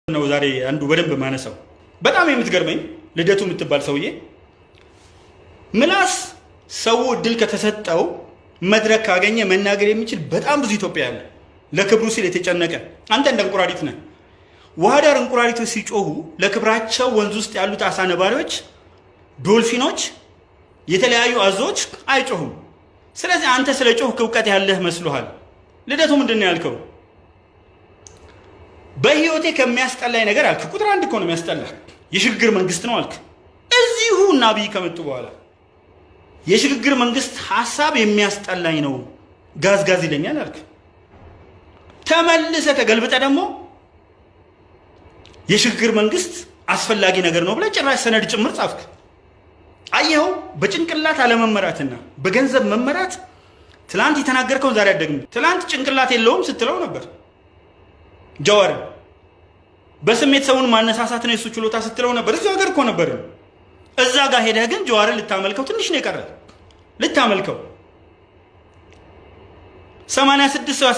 ነው ዛሬ አንዱ በደንብ ማነሳው በጣም የምትገርመኝ ልደቱ የምትባል ሰውዬ ምላስ ሰው እድል ከተሰጠው መድረክ ካገኘ መናገር የሚችል በጣም ብዙ ኢትዮጵያ ያለ ለክብሩ ሲል የተጨነቀ አንተ እንደ እንቁራሪት ነህ። ውሃ ዳር እንቁራሪቶች ሲጮሁ ለክብራቸው ወንዝ ውስጥ ያሉት አሳ ነባሪዎች፣ ዶልፊኖች፣ የተለያዩ አዞዎች አይጮሁም። ስለዚህ አንተ ስለ ጮህ እውቀት ያለህ መስሎሃል። ልደቱ ምንድነው ያልከው? በህይወቴ ከሚያስጠላኝ ነገር አልክ። ቁጥር አንድ እኮ ነው የሚያስጠላህ የሽግግር መንግስት ነው አልክ። እዚሁ ናብይ ከመጡ በኋላ የሽግግር መንግስት ሐሳብ የሚያስጠላኝ ነው ጋዝጋዝ ይለኛል አልክ። ተመልሰ ተገልብጠ ደግሞ የሽግግር መንግስት አስፈላጊ ነገር ነው ብለህ ጭራሽ ሰነድ ጭምር ጻፍክ። አየኸው፣ በጭንቅላት አለመመራትና በገንዘብ መመራት። ትላንት የተናገርከውን ዛሬ አደግም። ትላንት ጭንቅላት የለውም ስትለው ነበር ጀዋር። በስሜት ሰውን ማነሳሳት ነው የሱ ችሎታ ስትለው ነበር። እዚህ ሀገር እኮ ነበር። እዛ ጋር ሄደህ ግን ጀዋርን ልታመልከው ትንሽ ነው የቀረ። ልታመልከው 86